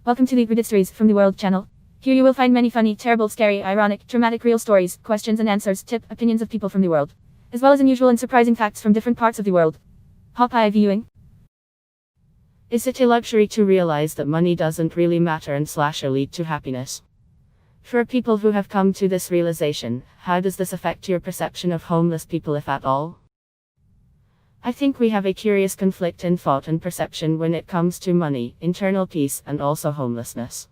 Welcome to the Reddit Stories from the World channel. Here you will find many funny, terrible, scary, ironic, dramatic real stories, questions and answers, opinions of people from the world, as well as unusual and surprising facts from different parts of the world. Happy viewing. Is it a luxury to realize that money doesn't really matter and or lead to happiness? For people who have come to this realization, how does this affect your perception of homeless people, if at all? I think we have a curious conflict in thought and perception when it comes to money, internal peace, and also homelessness.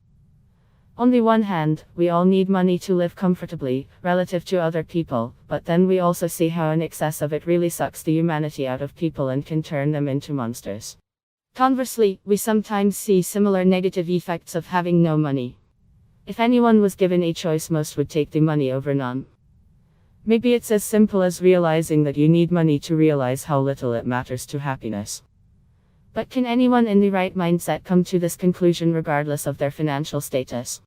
On the one hand, we all need money to live comfortably, relative to other people, but then we also see how an excess of it really sucks the humanity out of people and can turn them into monsters. Conversely, we sometimes see similar negative effects of having no money. If anyone was given a choice, most would take the money over none. Maybe it's as simple as realizing that you need money to realize how little it matters to happiness. But can anyone in the right mindset come to this conclusion regardless of their financial status?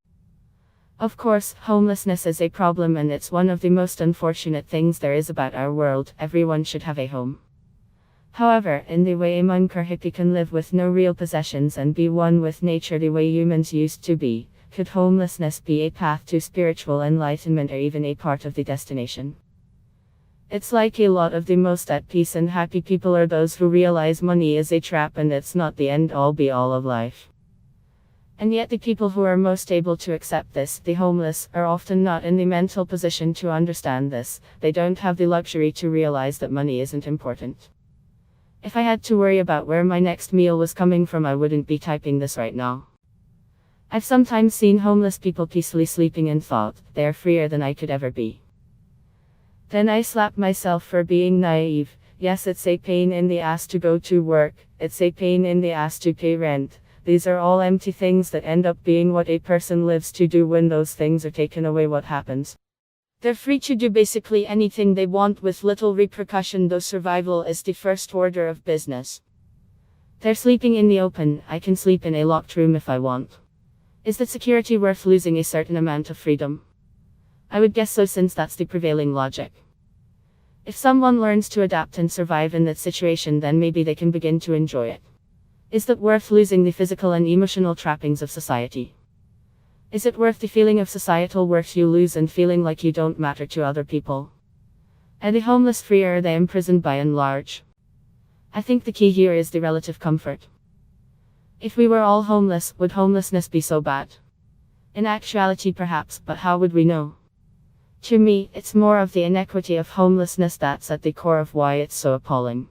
Of course, homelessness is a problem and it's one of the most unfortunate things there is about our world. Everyone should have a home. However, in the way a monk or hippie can live with no real possessions and be one with nature the way humans used to be, could homelessness be a path to spiritual enlightenment or even a part of the destination? It's like a lot of the most at peace and happy people are those who realize money is a trap and it's not the end all be all of life. And yet the people who are most able to accept this, the homeless, are often not in the mental position to understand this. They don't have the luxury to realize that money isn't important. If I had to worry about where my next meal was coming from, I wouldn't be typing this right now. I've sometimes seen homeless people peacefully sleeping and thought, they are freer than I could ever be. Then I slap myself for being naive. Yes, it's a pain in the ass to go to work, it's a pain in the ass to pay rent. These are all empty things that end up being what a person lives to do. When those things are taken away, what happens? They're free to do basically anything they want with little repercussion, though survival is the first order of business. They're sleeping in the open. I can sleep in a locked room if I want. Is that security worth losing a certain amount of freedom? I would guess so, since that's the prevailing logic. If someone learns to adapt and survive in that situation, then maybe they can begin to enjoy it. Is that worth losing the physical and emotional trappings of society? Is it worth the feeling of societal worth you lose and feeling like you don't matter to other people? Are the homeless free, or are they imprisoned by and large? I think the key here is the relative comfort. If we were all homeless, would homelessness be so bad? In actuality, perhaps, but how would we know? To me, it's more of the inequity of homelessness that's at the core of why it's so appalling.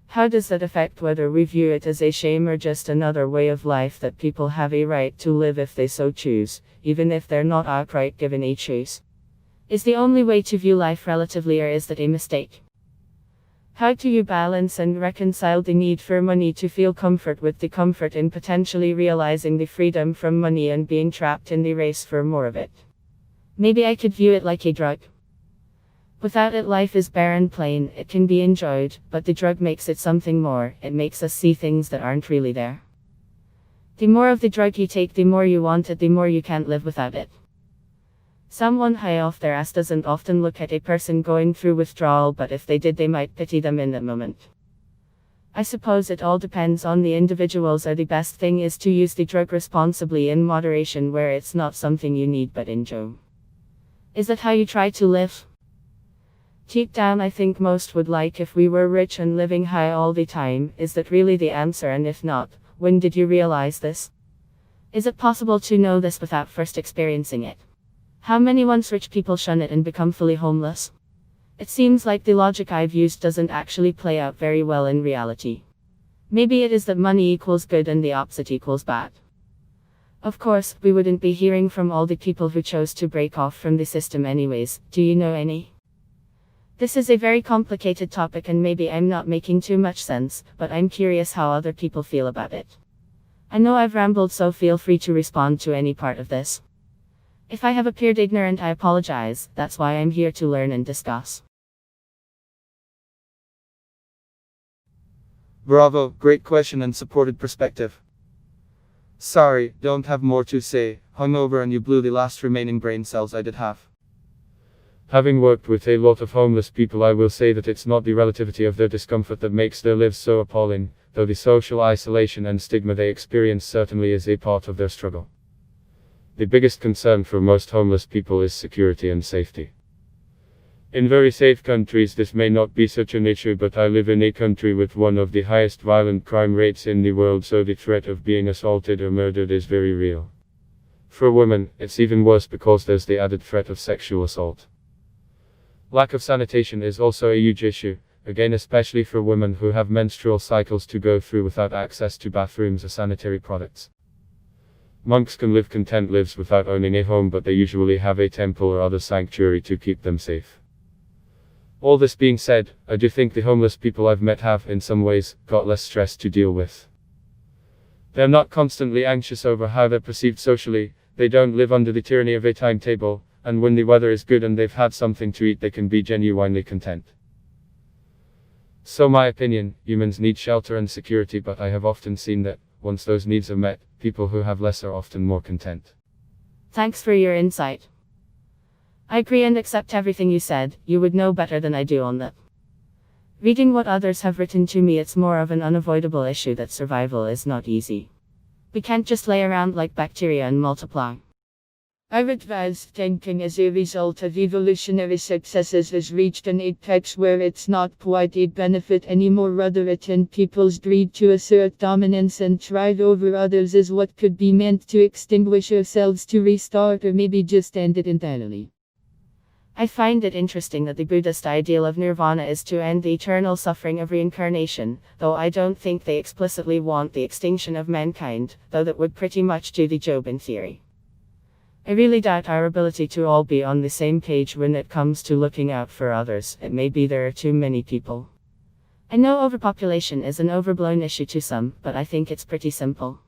How does that affect whether we view it as a shame or just another way of life that people have a right to live if they so choose, even if they're not outright given a choice? Is the only way to view life relatively, or is that a mistake? How do you balance and reconcile the need for money to feel comfort with the comfort in potentially realizing the freedom from money and being trapped in the race for more of it? Maybe I could view it like a drug. Without it, life is barren plain. It can be enjoyed, but the drug makes it something more. It makes us see things that aren't really there. The more of the drug you take, the more you want it, the more you can't live without it. Someone high off their ass doesn't often look at a person going through withdrawal, but if they did, they might pity them in that moment. I suppose it all depends on the individuals, or the best thing is to use the drug responsibly, in moderation, where it's not something you need but enjoy. Is that how you try to live? Deep down, I think most would like if we were rich and living high all the time. Is that really the answer? And if not, when did you realize this? Is it possible to know this without first experiencing it? How many once rich people shun it and become fully homeless? It seems like the logic I've used doesn't actually play out very well in reality. Maybe it is that money equals good and the opposite equals bad. Of course, we wouldn't be hearing from all the people who chose to break off from the system anyways. Do you know any? This is a very complicated topic and maybe I'm not making too much sense, but I'm curious how other people feel about it. I know I've rambled, so feel free to respond to any part of this. If I have appeared ignorant, I apologize. That's why I'm here to learn and discuss. Bravo, great question and supported perspective. Sorry, don't have more to say. Hungover and you blew the last remaining brain cells I did have. Having worked with a lot of homeless people, I will say that it's not the relativity of their discomfort that makes their lives so appalling. though the social isolation and stigma they experience certainly is a part of their struggle. The biggest concern for most homeless people is security and safety. In very safe countries this may not be such an issue, but I live in a country with one of the highest violent crime rates in the world, so the threat of being assaulted or murdered is very real. For women, it's even worse because there's the added threat of sexual assault. Lack of sanitation is also a huge issue, again especially for women who have menstrual cycles to go through without access to bathrooms or sanitary products. Monks can live content lives without owning a home, but they usually have a temple or other sanctuary to keep them safe. All this being said, I do think the homeless people I've met have, in some ways, got less stress to deal with. They're not constantly anxious over how they're perceived socially, they don't live under the tyranny of a timetable, and when the weather is good and they've had something to eat they can be genuinely content. So my opinion, humans need shelter and security, but I have often seen that, once those needs are met, people who have less are often more content. Thanks for your insight. I agree and accept everything you said. You would know better than I do on that. Reading what others have written to me, it's more of an unavoidable issue that survival is not easy. We can't just lay around like bacteria and multiply. Our advanced thinking as a result of evolutionary successes has reached an apex where it's not quite a benefit anymore, rather it and people's greed to assert dominance and thrive over others is what could be meant to extinguish ourselves, to restart, or maybe just end it entirely. I find it interesting that the Buddhist ideal of nirvana is to end the eternal suffering of reincarnation, though I don't think they explicitly want the extinction of mankind, though that would pretty much do the job in theory. I really doubt our ability to all be on the same page when it comes to looking out for others. It may be there are too many people. I know overpopulation is an overblown issue to some, but I think it's pretty simple.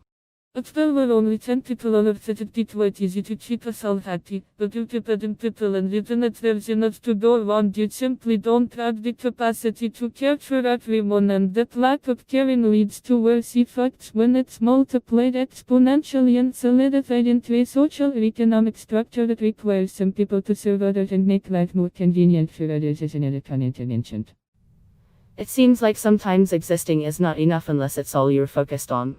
If there were only 10 people on Earth, it'd be quite easy to keep us all happy, but you keep adding people and internet, there's enough to go around. You simply don't have the capacity to care for everyone, and that lack of caring leads to worse effects when it's multiplied exponentially and solidified into a social or economic structure that requires some people to serve others and make life more convenient for others as another comment mentioned. It seems like sometimes existing is not enough unless it's all you're focused on.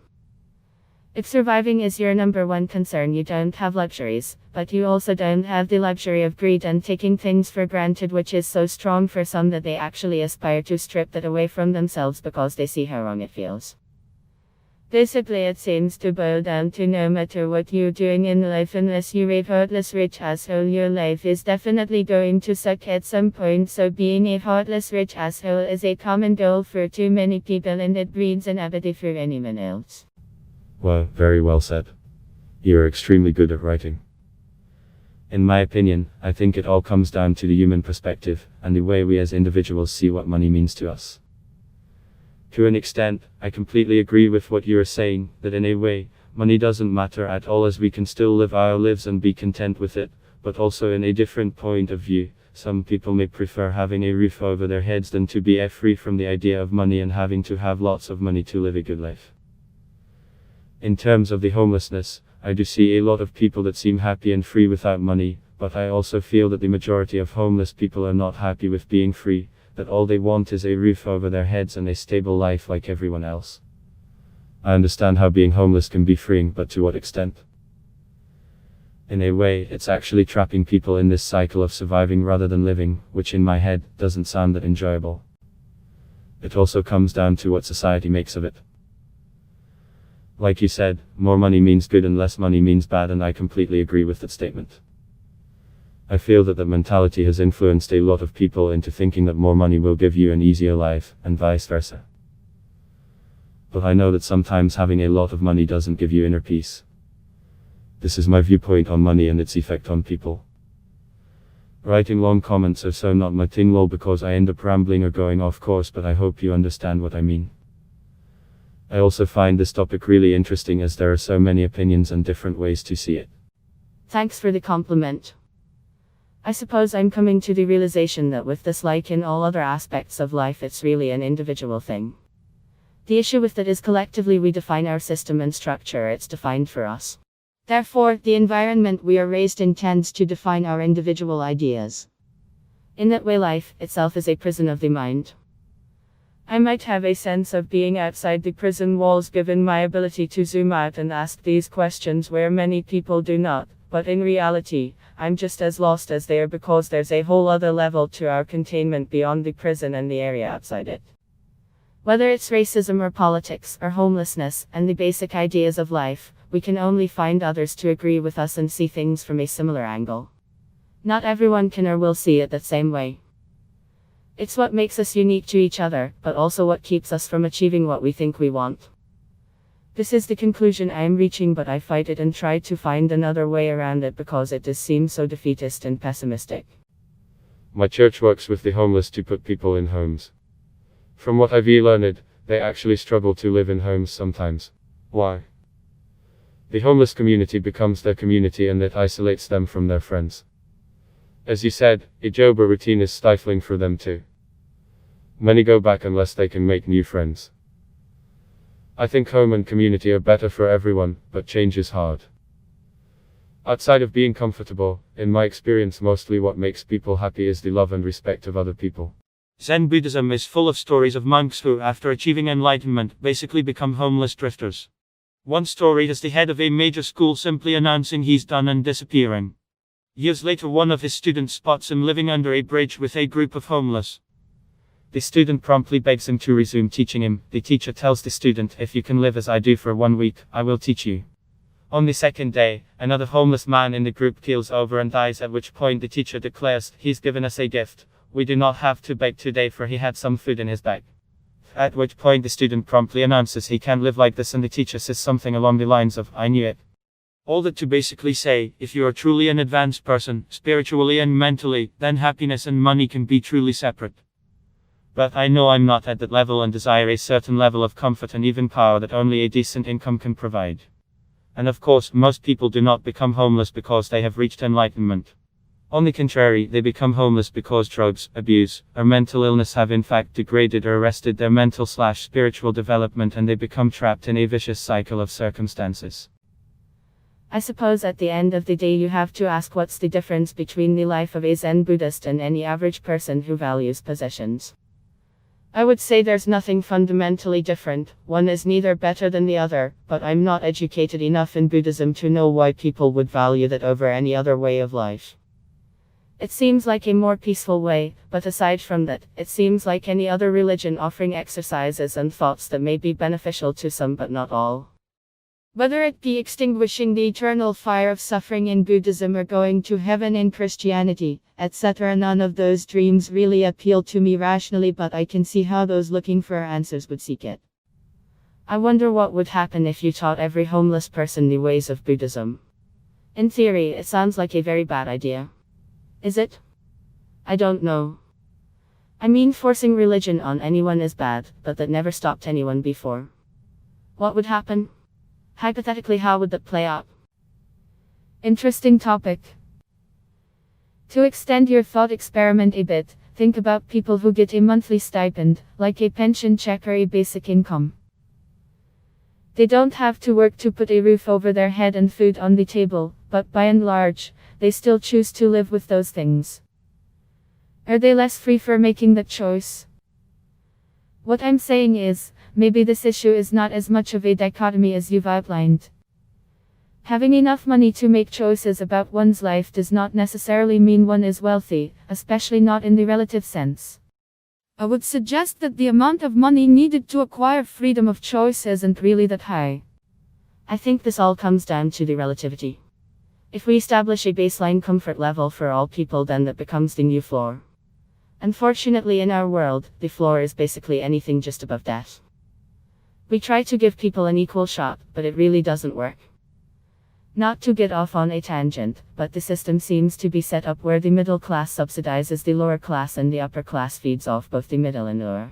If surviving is your number one concern, you don't have luxuries, but you also don't have the luxury of greed and taking things for granted, which is so strong for some that they actually aspire to strip that away from themselves because they see how wrong it feels. Basically, it seems to boil down to no matter what you're doing in life, unless you're a heartless rich asshole, your life is definitely going to suck at some point. So being a heartless rich asshole is a common goal for too many people, and it breeds an apathy for anyone else. Well, very well said. You are extremely good at writing. In my opinion, I think it all comes down to the human perspective, and the way we as individuals see what money means to us. To an extent, I completely agree with what you are saying, that in a way, money doesn't matter at all as we can still live our lives and be content with it, but also in a different point of view, some people may prefer having a roof over their heads than to be free from the idea of money and having to have lots of money to live a good life. In terms of the homelessness, I do see a lot of people that seem happy and free without money, but I also feel that the majority of homeless people are not happy with being free, that all they want is a roof over their heads and a stable life like everyone else. I understand how being homeless can be freeing, but to what extent? In a way, it's actually trapping people in this cycle of surviving rather than living, which in my head, doesn't sound that enjoyable. It also comes down to what society makes of it. Like you said, more money means good and less money means bad, and I completely agree with that statement. I feel that mentality has influenced a lot of people into thinking that more money will give you an easier life, and vice versa. But I know that sometimes having a lot of money doesn't give you inner peace. This is my viewpoint on money and its effect on people. Writing long comments are so not my thing lol, because I end up rambling or going off course, but I hope you understand what I mean. I also find this topic really interesting as there are so many opinions and different ways to see it. Thanks for the compliment. I suppose I'm coming to the realization that with this, like in all other aspects of life, it's really an individual thing. The issue with it is collectively we define our system and structure, it's defined for us. Therefore, the environment we are raised in tends to define our individual ideas. In that way, life itself is a prison of the mind. I might have a sense of being outside the prison walls given my ability to zoom out and ask these questions where many people do not, but in reality, I'm just as lost as they are because there's a whole other level to our containment beyond the prison and the area outside it. Whether it's racism or politics or homelessness and the basic ideas of life, we can only find others to agree with us and see things from a similar angle. Not everyone can or will see it the same way. It's what makes us unique to each other, but also what keeps us from achieving what we think we want. This is the conclusion I am reaching, but I fight it and try to find another way around it because it does seem so defeatist and pessimistic. My church works with the homeless to put people in homes. From what I've learned, they actually struggle to live in homes sometimes. Why? The homeless community becomes their community and that isolates them from their friends. As you said, a job or routine is stifling for them too. Many go back unless they can make new friends. I think home and community are better for everyone, but change is hard. Outside of being comfortable, in my experience mostly what makes people happy is the love and respect of other people. Zen Buddhism is full of stories of monks who, after achieving enlightenment, basically become homeless drifters. One story is the head of a major school simply announcing he's done and disappearing. Years later, one of his students spots him living under a bridge with a group of homeless. The student promptly begs him to resume teaching him. The teacher tells the student, "If you can live as I do for 1 week, I will teach you." On the second day, another homeless man in the group keels over and dies, at which point the teacher declares, "He's given us a gift. We do not have to beg today for he had some food in his bag." At which point the student promptly announces he can't live like this, and the teacher says something along the lines of, "I knew it." All that to basically say, if you are truly an advanced person, spiritually and mentally, then happiness and money can be truly separate. But I know I'm not at that level and desire a certain level of comfort and even power that only a decent income can provide. And of course, most people do not become homeless because they have reached enlightenment. On the contrary, they become homeless because drugs, abuse, or mental illness have in fact degraded or arrested their mental/spiritual development, and they become trapped in a vicious cycle of circumstances. I suppose at the end of the day you have to ask what's the difference between the life of a Zen Buddhist and any average person who values possessions. I would say there's nothing fundamentally different, one is neither better than the other, but I'm not educated enough in Buddhism to know why people would value that over any other way of life. It seems like a more peaceful way, but aside from that, it seems like any other religion offering exercises and thoughts that may be beneficial to some but not all. Whether it be extinguishing the eternal fire of suffering in Buddhism or going to heaven in Christianity, etc., none of those dreams really appeal to me rationally, but I can see how those looking for answers would seek it. I wonder what would happen if you taught every homeless person the ways of Buddhism. In theory, it sounds like a very bad idea. Is it? I don't know. I mean, forcing religion on anyone is bad, but that never stopped anyone before. What would happen? Hypothetically, how would that play out? Interesting topic. To extend your thought experiment a bit, think about people who get a monthly stipend, like a pension check or a basic income. They don't have to work to put a roof over their head and food on the table, but by and large, they still choose to live with those things. Are they less free for making that choice? What I'm saying is, maybe this issue is not as much of a dichotomy as you've outlined. Having enough money to make choices about one's life does not necessarily mean one is wealthy, especially not in the relative sense. I would suggest that the amount of money needed to acquire freedom of choice isn't really that high. I think this all comes down to the relativity. If we establish a baseline comfort level for all people, then that becomes the new floor. Unfortunately, in our world, the floor is basically anything just above that. We try to give people an equal shot, but it really doesn't work. Not to get off on a tangent, but the system seems to be set up where the middle class subsidizes the lower class and the upper class feeds off both the middle and lower.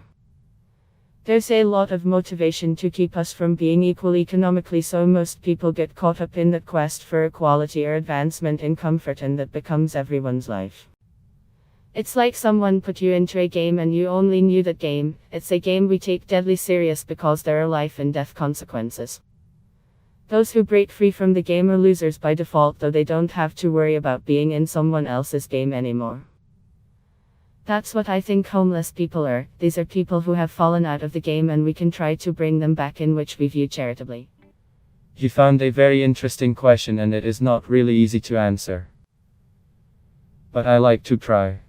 There's a lot of motivation to keep us from being equal economically, so most people get caught up in that quest for equality or advancement in comfort, and that becomes everyone's life. It's like someone put you into a game and you only knew that game. It's a game we take deadly serious because there are life and death consequences. Those who break free from the game are losers by default, though they don't have to worry about being in someone else's game anymore. That's what I think homeless people are. These are people who have fallen out of the game and we can try to bring them back in, which we view charitably. You found a very interesting question and it is not really easy to answer. But I like to try.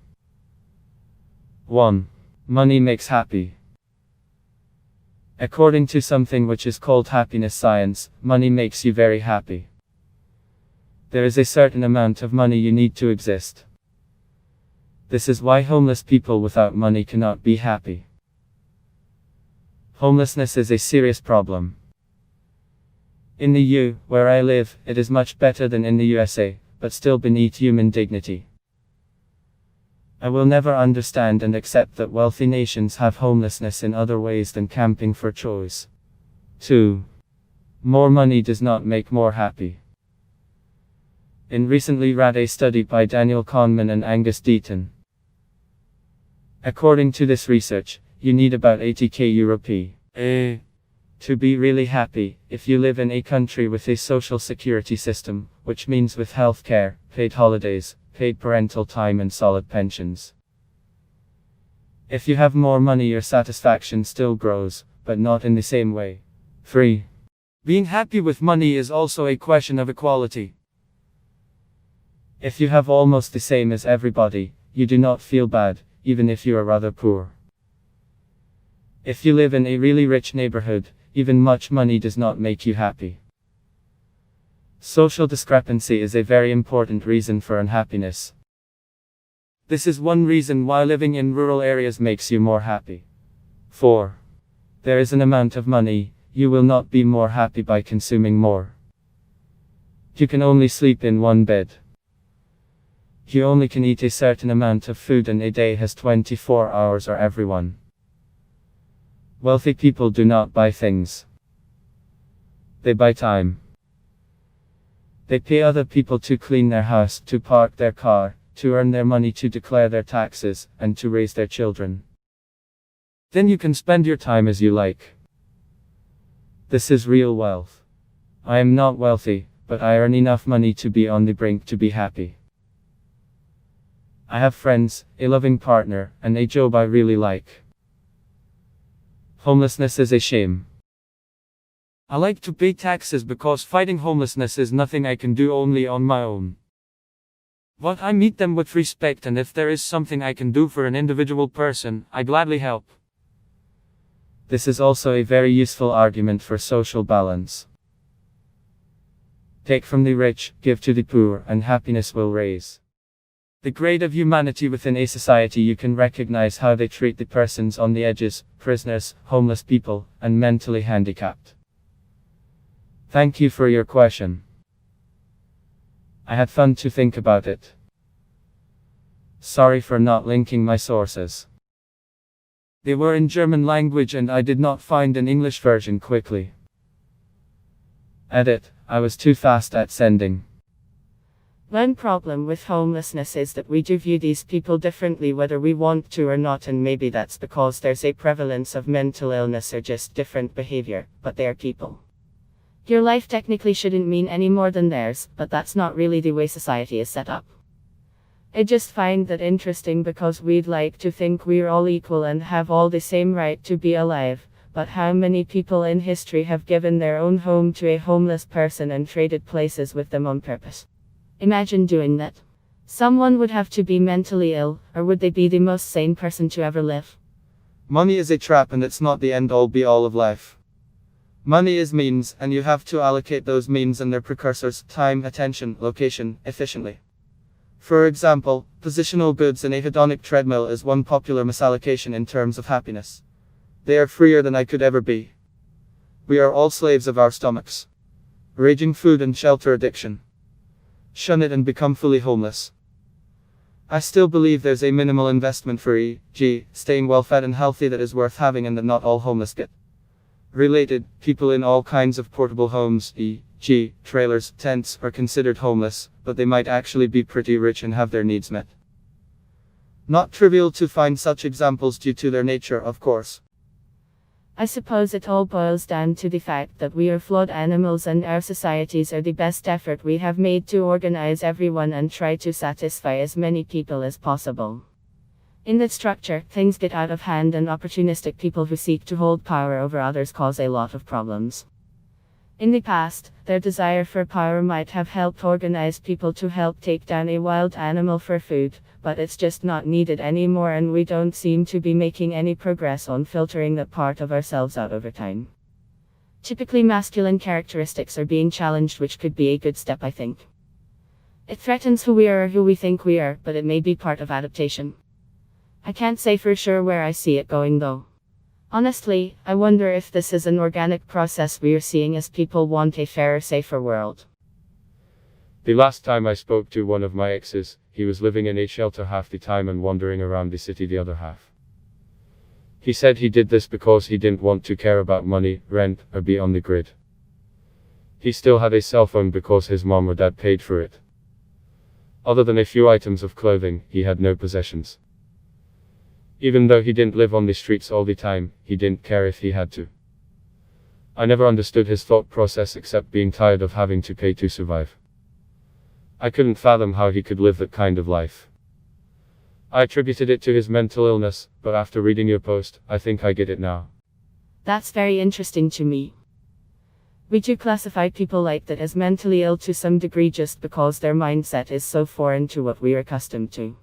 1. Money makes happy. According to something which is called happiness science, money makes you very happy. There is a certain amount of money you need to exist. This is why homeless people without money cannot be happy. Homelessness is a serious problem. In the EU, where I live, it is much better than in the USA, but still beneath human dignity. I will never understand and accept that wealthy nations have homelessness in other ways than camping for choice. 2. More money does not make more happy. In recently read a study by Daniel Kahneman and Angus Deaton. According to this research, you need about 80k Europe to be really happy. If you live in a country with a social security system, which means with health care, paid holidays, paid parental time and solid pensions. If you have more money, your satisfaction still grows, but not in the same way. 3. Being happy with money is also a question of equality. If you have almost the same as everybody, you do not feel bad, even if you are rather poor. If you live in a really rich neighborhood, even much money does not make you happy. Social discrepancy is a very important reason for unhappiness. This is one reason why living in rural areas makes you more happy. 4. There is an amount of money, you will not be more happy by consuming more. You can only sleep in one bed. You only can eat a certain amount of food and a day has 24 hours or everyone. Wealthy people do not buy things. They buy time. They pay other people to clean their house, to park their car, to earn their money, to declare their taxes, and to raise their children. Then you can spend your time as you like. This is real wealth. I am not wealthy, but I earn enough money to be on the brink to be happy. I have friends, a loving partner, and a job I really like. Homelessness is a shame. I like to pay taxes because fighting homelessness is nothing I can do only on my own. But I meet them with respect, and if there is something I can do for an individual person, I gladly help. This is also a very useful argument for social balance. Take from the rich, give to the poor, and happiness will rise. The grade of humanity within a society, you can recognize how they treat the persons on the edges, prisoners, homeless people, and mentally handicapped. Thank you for your question. I had fun to think about it. Sorry for not linking my sources. They were in German language and I did not find an English version quickly. Edit, I was too fast at sending. One problem with homelessness is that we do view these people differently whether we want to or not, and maybe that's because there's a prevalence of mental illness or just different behavior, but they are people. Your life technically shouldn't mean any more than theirs, but that's not really the way society is set up. I just find that interesting because we'd like to think we're all equal and have all the same right to be alive, but how many people in history have given their own home to a homeless person and traded places with them on purpose? Imagine doing that. Someone would have to be mentally ill, or would they be the most sane person to ever live? Money is a trap and it's not the end-all be-all of life. Money is means, and you have to allocate those means and their precursors, time, attention, location, efficiently. For example, positional goods in a hedonic treadmill is one popular misallocation in terms of happiness. They are freer than I could ever be. We are all slaves of our stomachs. Raging food and shelter addiction. Shun it and become fully homeless. I still believe there's a minimal investment for e.g., staying well fed and healthy that is worth having and that not all homeless get. Related, people in all kinds of portable homes, e.g., trailers, tents, are considered homeless, but they might actually be pretty rich and have their needs met. Not trivial to find such examples due to their nature, of course. I suppose it all boils down to the fact that we are flawed animals and our societies are the best effort we have made to organize everyone and try to satisfy as many people as possible. In that structure, things get out of hand, and opportunistic people who seek to hold power over others cause a lot of problems. In the past, their desire for power might have helped organize people to help take down a wild animal for food, but it's just not needed anymore, and we don't seem to be making any progress on filtering that part of ourselves out over time. Typically masculine characteristics are being challenged, which could be a good step, I think. It threatens who we are or who we think we are, but it may be part of adaptation. I can't say for sure where I see it going though. Honestly, I wonder if this is an organic process we are seeing as people want a fairer, safer world. The last time I spoke to one of my exes, he was living in a shelter half the time and wandering around the city the other half. He said he did this because he didn't want to care about money, rent, or be on the grid. He still had a cell phone because his mom or dad paid for it. Other than a few items of clothing, he had no possessions. Even though he didn't live on the streets all the time, he didn't care if he had to. I never understood his thought process except being tired of having to pay to survive. I couldn't fathom how he could live that kind of life. I attributed it to his mental illness, but after reading your post, I think I get it now. That's very interesting to me. We do classify people like that as mentally ill to some degree just because their mindset is so foreign to what we're accustomed to.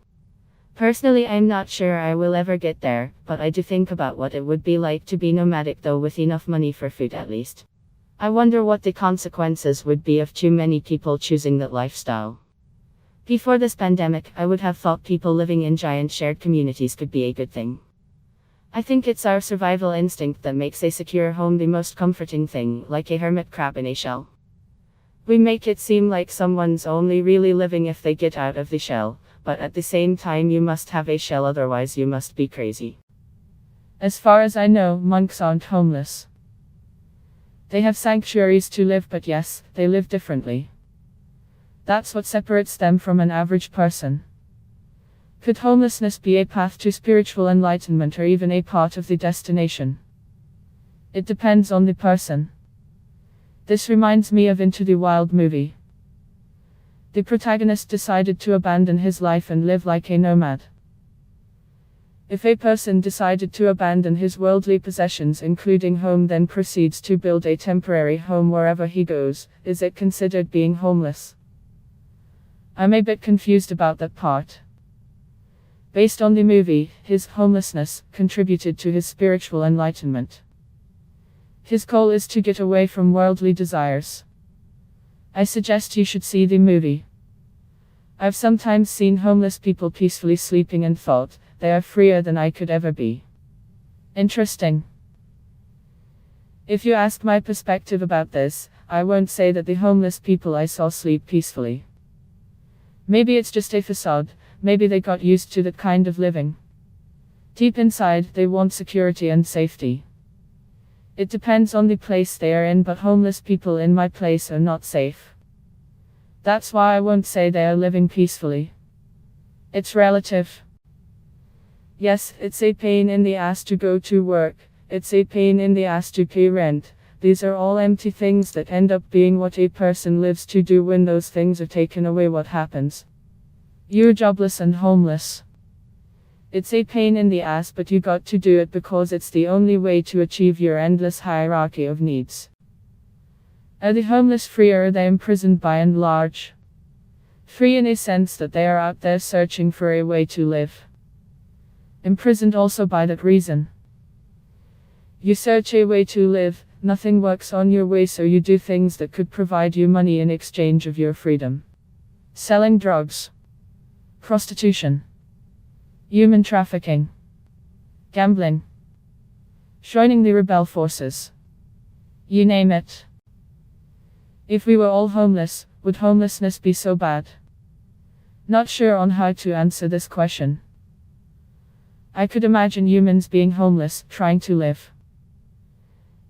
Personally, I'm not sure I will ever get there, but I do think about what it would be like to be nomadic though, with enough money for food at least. I wonder what the consequences would be of too many people choosing that lifestyle. Before this pandemic, I would have thought people living in giant shared communities could be a good thing. I think it's our survival instinct that makes a secure home the most comforting thing, like a hermit crab in a shell. We make it seem like someone's only really living if they get out of the shell, but at the same time you must have a shell, otherwise you must be crazy. As far as I know, monks aren't homeless. They have sanctuaries to live, but yes, they live differently. That's what separates them from an average person. Could homelessness be a path to spiritual enlightenment or even a part of the destination? It depends on the person. This reminds me of Into the Wild movie. The protagonist decided to abandon his life and live like a nomad. If a person decided to abandon his worldly possessions, including home, then proceeds to build a temporary home wherever he goes, is it considered being homeless? I'm a bit confused about that part. Based on the movie, his homelessness contributed to his spiritual enlightenment. His goal is to get away from worldly desires. I suggest you should see the movie. I've sometimes seen homeless people peacefully sleeping and thought, they are freer than I could ever be. Interesting. If you ask my perspective about this, I won't say that the homeless people I saw sleep peacefully. Maybe it's just a facade, maybe they got used to that kind of living. Deep inside, they want security and safety. It depends on the place they are in, but homeless people in my place are not safe. That's why I won't say they are living peacefully. It's relative. Yes, it's a pain in the ass to go to work, it's a pain in the ass to pay rent. These are all empty things that end up being what a person lives to do. When those things are taken away, what happens? You're jobless and homeless. It's a pain in the ass, but you got to do it because it's the only way to achieve your endless hierarchy of needs. Are the homeless free, or are they imprisoned by and large? Free in a sense that they are out there searching for a way to live. Imprisoned also by that reason. You search a way to live, nothing works on your way, so you do things that could provide you money in exchange of your freedom. Selling drugs. Prostitution. Human trafficking. Gambling. Joining the rebel forces. You name it. If we were all homeless, would homelessness be so bad? Not sure on how to answer this question. I could imagine humans being homeless, trying to live.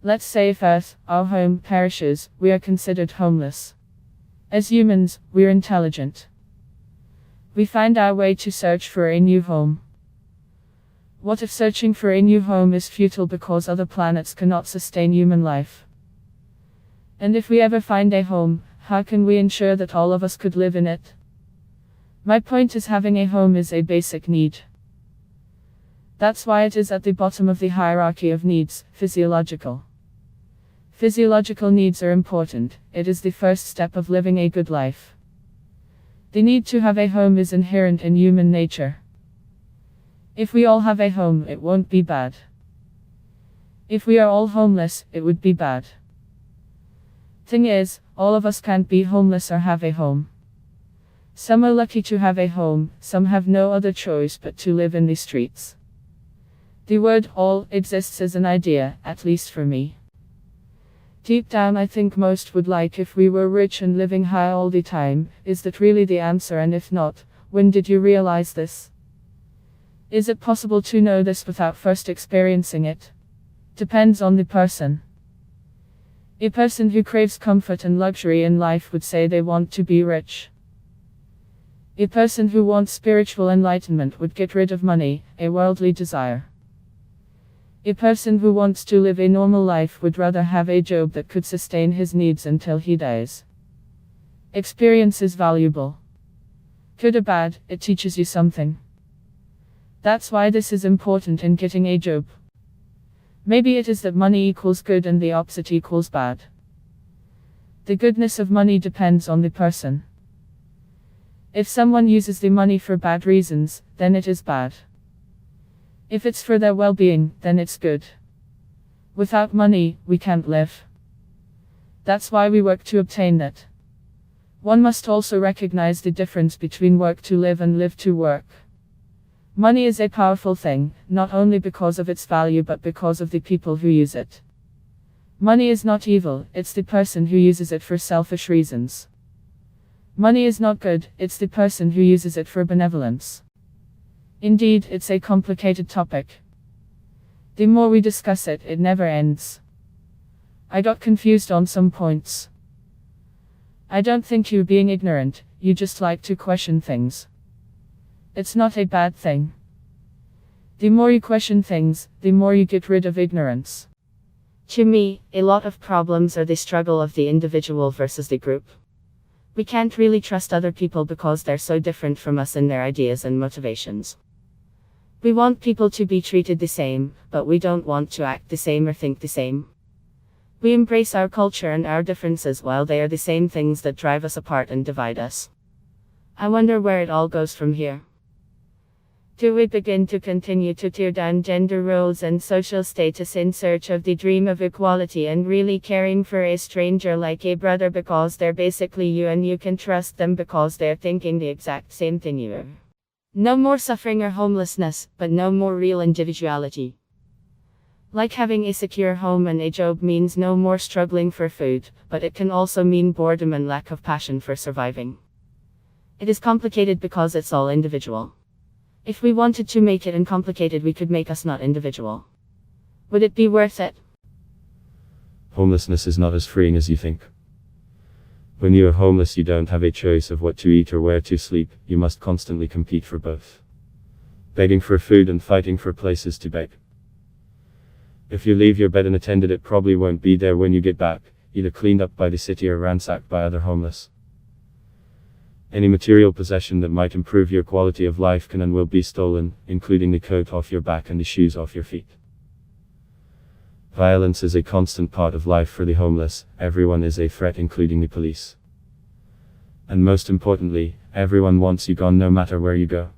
Let's say if Earth, our home, perishes, we are considered homeless. As humans, we're intelligent. We find our way to search for a new home. What if searching for a new home is futile because other planets cannot sustain human life? And if we ever find a home, how can we ensure that all of us could live in it? My point is, having a home is a basic need. That's why it is at the bottom of the hierarchy of needs, physiological. Physiological needs are important, it is the first step of living a good life. The need to have a home is inherent in human nature. If we all have a home, it won't be bad. If we are all homeless, it would be bad. Thing is, all of us can't be homeless or have a home. Some are lucky to have a home, some have no other choice but to live in the streets. The word all exists as an idea, at least for me. Deep down, I think most would like if we were rich and living high all the time. Is that really the answer? And if not, when did you realize this? Is it possible to know this without first experiencing it? Depends on the person. A person who craves comfort and luxury in life would say they want to be rich. A person who wants spiritual enlightenment would get rid of money, a worldly desire. A person who wants to live a normal life would rather have a job that could sustain his needs until he dies. Experience is valuable. Good or bad, it teaches you something. That's why this is important in getting a job. Maybe it is that money equals good and the opposite equals bad. The goodness of money depends on the person. If someone uses the money for bad reasons, then it is bad. If it's for their well-being, then it's good. Without money, we can't live. That's why we work to obtain that. One must also recognize the difference between work to live and live to work. Money is a powerful thing, not only because of its value but because of the people who use it. Money is not evil, it's the person who uses it for selfish reasons. Money is not good, it's the person who uses it for benevolence. Indeed, it's a complicated topic. The more we discuss it, it never ends. I got confused on some points. I don't think you're being ignorant, you just like to question things. It's not a bad thing. The more you question things, the more you get rid of ignorance. To me, a lot of problems are the struggle of the individual versus the group. We can't really trust other people because they're so different from us in their ideas and motivations. We want people to be treated the same, but we don't want to act the same or think the same. We embrace our culture and our differences while they are the same things that drive us apart and divide us. I wonder where it all goes from here. Do we begin to continue to tear down gender roles and social status in search of the dream of equality and really caring for a stranger like a brother because they're basically you and you can trust them because they're thinking the exact same thing you are? No more suffering or homelessness, but no more real individuality. Like having a secure home and a job means no more struggling for food, but it can also mean boredom and lack of passion for surviving. It is complicated because it's all individual. If we wanted to make it uncomplicated, we could make us not individual. Would it be worth it? Homelessness is not as freeing as you think. When you are homeless, you don't have a choice of what to eat or where to sleep, you must constantly compete for both. Begging for food and fighting for places to beg. If you leave your bed unattended, it probably won't be there when you get back, either cleaned up by the city or ransacked by other homeless. Any material possession that might improve your quality of life can and will be stolen, including the coat off your back and the shoes off your feet. Violence is a constant part of life for the homeless, everyone is a threat including the police. And most importantly, everyone wants you gone no matter where you go.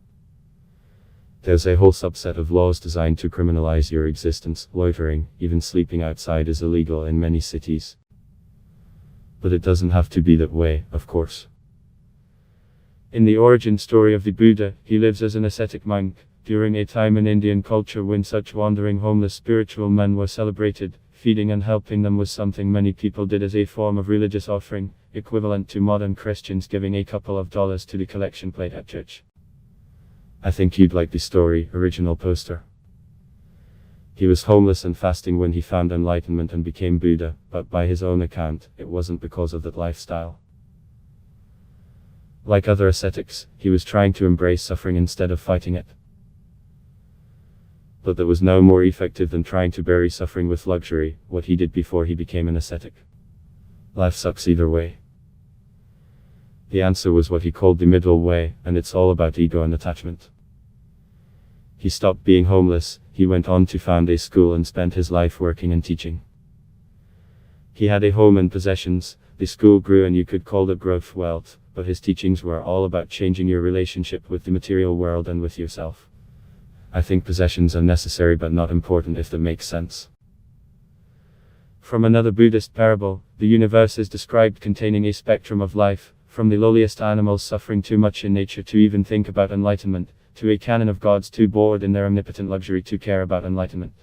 There's a whole subset of laws designed to criminalize your existence, loitering, even sleeping outside is illegal in many cities. But it doesn't have to be that way, of course. In the origin story of the Buddha, he lives as an ascetic monk, during a time in Indian culture when such wandering homeless spiritual men were celebrated. Feeding and helping them was something many people did as a form of religious offering, equivalent to modern Christians giving a couple of dollars to the collection plate at church. I think you'd like the story, original poster. He was homeless and fasting when he found enlightenment and became Buddha, but by his own account, it wasn't because of that lifestyle. Like other ascetics, he was trying to embrace suffering instead of fighting it. But that was no more effective than trying to bury suffering with luxury, what he did before he became an ascetic. Life sucks either way. The answer was what he called the middle way, and it's all about ego and attachment. He stopped being homeless, he went on to found a school and spent his life working and teaching. He had a home and possessions, the school grew and you could call it growth wealth, but his teachings were all about changing your relationship with the material world and with yourself. I think possessions are necessary but not important, if that makes sense. From another Buddhist parable, the universe is described containing a spectrum of life, from the lowliest animals suffering too much in nature to even think about enlightenment, to a canon of gods too bored in their omnipotent luxury to care about enlightenment.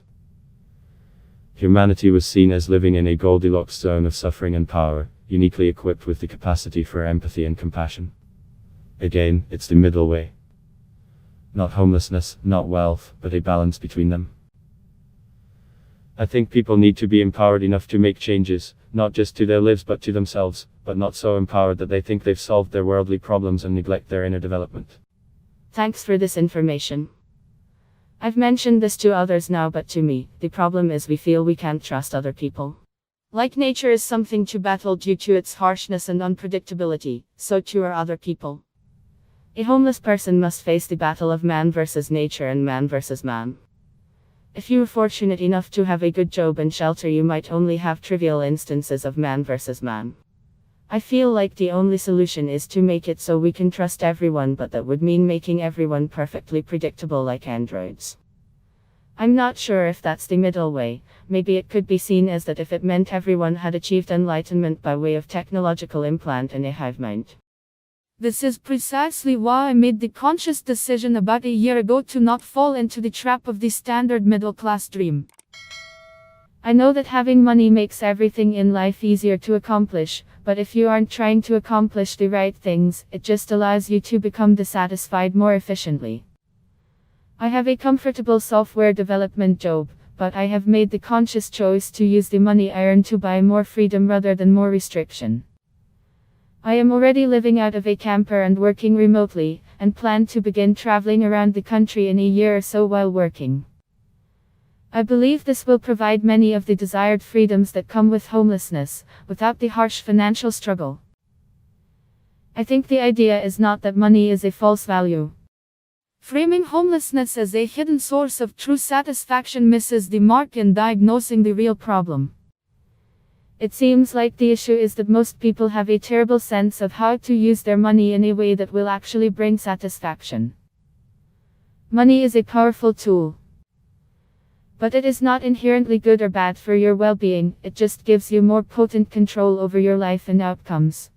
Humanity was seen as living in a Goldilocks zone of suffering and power, uniquely equipped with the capacity for empathy and compassion. Again, it's the middle way. Not homelessness, not wealth, but a balance between them. I think people need to be empowered enough to make changes, not just to their lives but to themselves, but not so empowered that they think they've solved their worldly problems and neglect their inner development. Thanks for this information. I've mentioned this to others now, but to me, the problem is we feel we can't trust other people. Like nature is something to battle due to its harshness and unpredictability, so too are other people. A homeless person must face the battle of man versus nature and man versus man. If you are fortunate enough to have a good job and shelter, you might only have trivial instances of man versus man. I feel like the only solution is to make it so we can trust everyone, but that would mean making everyone perfectly predictable like androids. I'm not sure if that's the middle way. Maybe it could be seen as that if it meant everyone had achieved enlightenment by way of technological implant and a hive mind. This is precisely why I made the conscious decision about a year ago to not fall into the trap of the standard middle-class dream. I know that having money makes everything in life easier to accomplish, but if you aren't trying to accomplish the right things, it just allows you to become dissatisfied more efficiently. I have a comfortable software development job, but I have made the conscious choice to use the money I earn to buy more freedom rather than more restriction. I am already living out of a camper and working remotely, and plan to begin traveling around the country in a year or so while working. I believe this will provide many of the desired freedoms that come with homelessness, without the harsh financial struggle. I think the idea is not that money is a false value. Framing homelessness as a hidden source of true satisfaction misses the mark in diagnosing the real problem. It seems like the issue is that most people have a terrible sense of how to use their money in a way that will actually bring satisfaction. Money is a powerful tool. But it is not inherently good or bad for your well-being, it just gives you more potent control over your life and outcomes.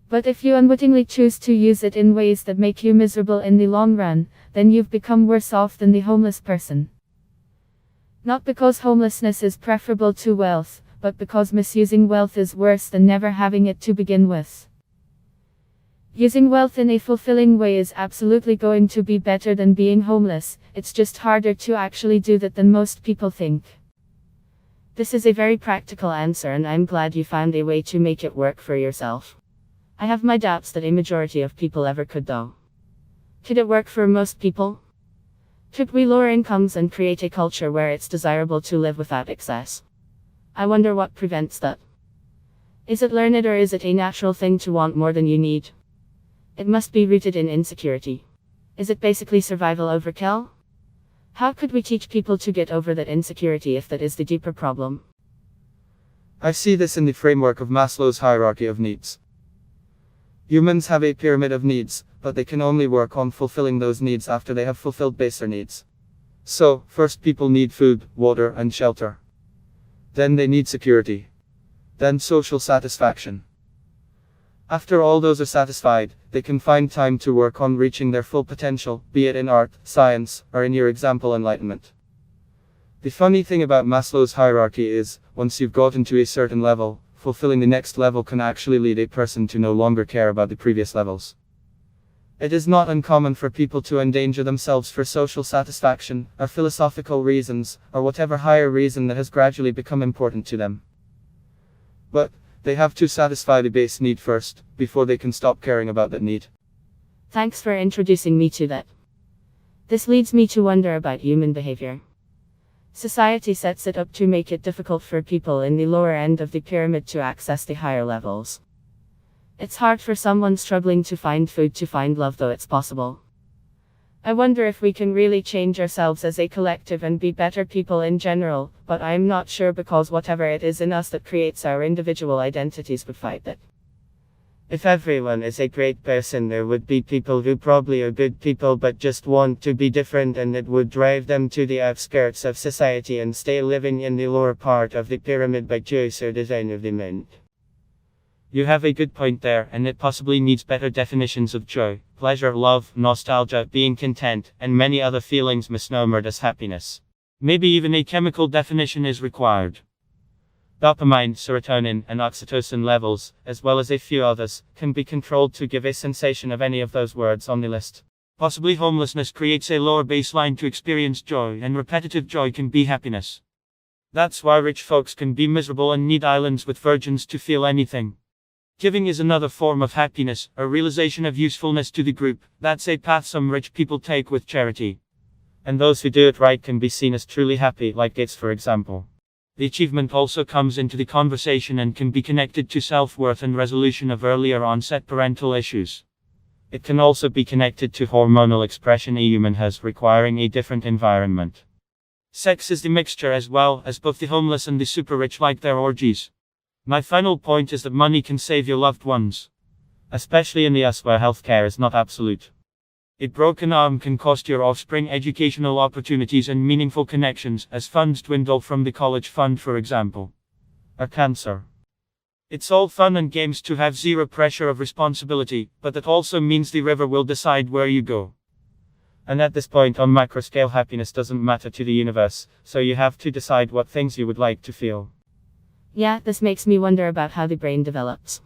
But if you unwittingly choose to use it in ways that make you miserable in the long run, then you've become worse off than the homeless person. Not because homelessness is preferable to wealth, but because misusing wealth is worse than never having it to begin with. Using wealth in a fulfilling way is absolutely going to be better than being homeless, it's just harder to actually do that than most people think. This is a very practical answer, and I'm glad you found a way to make it work for yourself. I have my doubts that a majority of people ever could, though. Could it work for most people? Could we lower incomes and create a culture where it's desirable to live without excess? I wonder what prevents that. Is it learned, or is it a natural thing to want more than you need? It must be rooted in insecurity. Is it basically survival overkill? How could we teach people to get over that insecurity if that is the deeper problem? I see this in the framework of Maslow's hierarchy of needs. Humans have a pyramid of needs, but they can only work on fulfilling those needs after they have fulfilled baser needs. So, first people need food, water, and shelter. Then they need security. Then social satisfaction. After all those are satisfied, they can find time to work on reaching their full potential, be it in art, science, or in your example enlightenment. The funny thing about Maslow's hierarchy is, once you've gotten to a certain level, fulfilling the next level can actually lead a person to no longer care about the previous levels. It is not uncommon for people to endanger themselves for social satisfaction, or philosophical reasons, or whatever higher reason that has gradually become important to them. But they have to satisfy the base need first, before they can stop caring about that need. Thanks for introducing me to that. This leads me to wonder about human behavior. Society sets it up to make it difficult for people in the lower end of the pyramid to access the higher levels. It's hard for someone struggling to find food to find love, though it's possible. I wonder if we can really change ourselves as a collective and be better people in general, but I'm not sure because whatever it is in us that creates our individual identities would fight it. If everyone is a great person, there would be people who probably are good people but just want to be different, and it would drive them to the outskirts of society and stay living in the lower part of the pyramid by choice or design of the mind. You have a good point there, and it possibly needs better definitions of joy, pleasure, love, nostalgia, being content, and many other feelings misnomered as happiness. Maybe even a chemical definition is required. Dopamine, serotonin, and oxytocin levels, as well as a few others, can be controlled to give a sensation of any of those words on the list. Possibly homelessness creates a lower baseline to experience joy, and repetitive joy can be happiness. That's why rich folks can be miserable and need islands with virgins to feel anything. Giving is another form of happiness, a realization of usefulness to the group. That's a path some rich people take with charity. And those who do it right can be seen as truly happy, like Gates, for example. The achievement also comes into the conversation and can be connected to self-worth and resolution of earlier onset parental issues. It can also be connected to hormonal expression a human has, requiring a different environment. Sex is the mixture as well, as both the homeless and the super rich like their orgies. My final point is that money can save your loved ones. Especially in the US where healthcare is not absolute. A broken arm can cost your offspring educational opportunities and meaningful connections, as funds dwindle from the college fund, for example. Or cancer. It's all fun and games to have zero pressure of responsibility, but that also means the river will decide where you go. And at this point on macro scale, happiness doesn't matter to the universe, so you have to decide what things you would like to feel. Yeah, this makes me wonder about how the brain develops.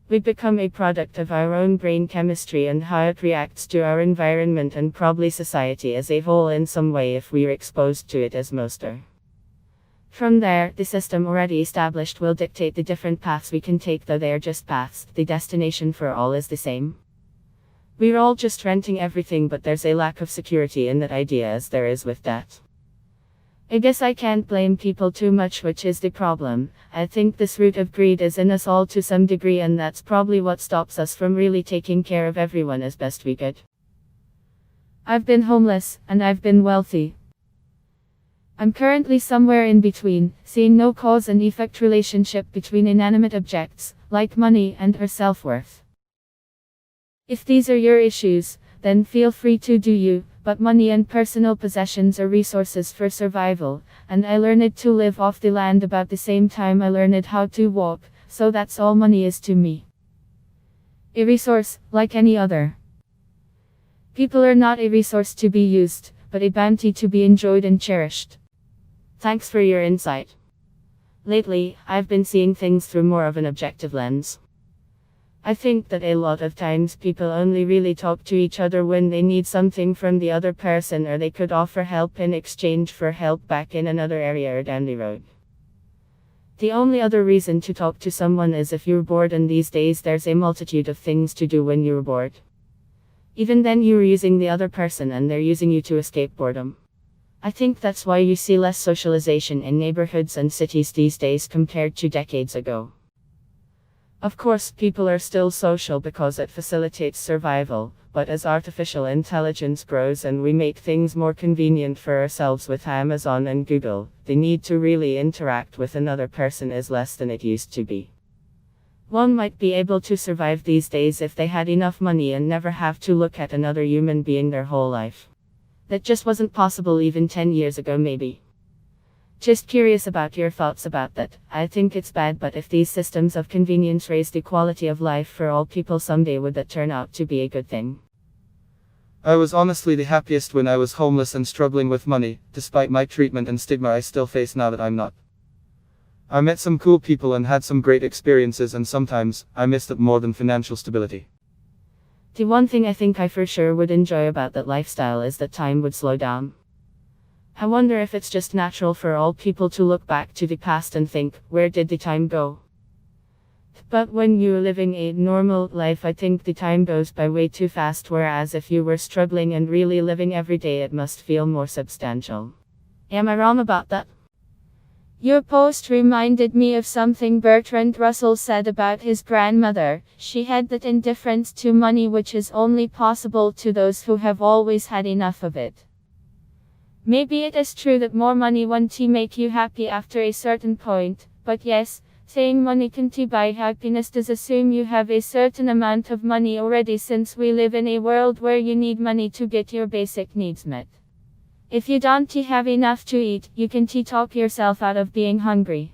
We become a product of our own brain chemistry and how it reacts to our environment and probably society as a whole in some way if we're exposed to it, as most are. From there, the system already established will dictate the different paths we can take, though they are just paths. The destination for all is the same. We're all just renting everything, but there's a lack of security in that idea, as there is with debt. I guess I can't blame people too much, which is the problem. I think this root of greed is in us all to some degree, and that's probably what stops us from really taking care of everyone as best we could. I've been homeless, and I've been wealthy. I'm currently somewhere in between, seeing no cause and effect relationship between inanimate objects, like money, and her self-worth. If these are your issues, then feel free to do you. But money and personal possessions are resources for survival, and I learned to live off the land about the same time I learned how to walk, so that's all money is to me. A resource, like any other. People are not a resource to be used, but a bounty to be enjoyed and cherished. Thanks for your insight. Lately, I've been seeing things through more of an objective lens. I think that a lot of times people only really talk to each other when they need something from the other person, or they could offer help in exchange for help back in another area or down the road. The only other reason to talk to someone is if you're bored, and these days there's a multitude of things to do when you're bored. Even then you're using the other person and they're using you to escape boredom. I think that's why you see less socialization in neighborhoods and cities these days compared to decades ago. Of course, people are still social because it facilitates survival, but as artificial intelligence grows and we make things more convenient for ourselves with Amazon and Google, the need to really interact with another person is less than it used to be. One might be able to survive these days if they had enough money and never have to look at another human being their whole life. That just wasn't possible even 10 years ago, maybe. Just curious about your thoughts about that. I think it's bad, but if these systems of convenience raise the quality of life for all people someday, would that turn out to be a good thing? I was honestly the happiest when I was homeless and struggling with money, despite my treatment and stigma I still face now that I'm not. I met some cool people and had some great experiences, and sometimes, I miss that more than financial stability. The one thing I think I for sure would enjoy about that lifestyle is that time would slow down. I wonder if it's just natural for all people to look back to the past and think, where did the time go? But when you're living a normal life, I think the time goes by way too fast, whereas if you were struggling and really living every day, it must feel more substantial. Am I wrong about that? Your post reminded me of something Bertrand Russell said about his grandmother. She had that indifference to money which is only possible to those who have always had enough of it. Maybe it is true that more money won't make you happy after a certain point, but yes, saying money can't buy happiness does assume you have a certain amount of money already, since we live in a world where you need money to get your basic needs met. If you don't have enough to eat, you can talk yourself out of being hungry.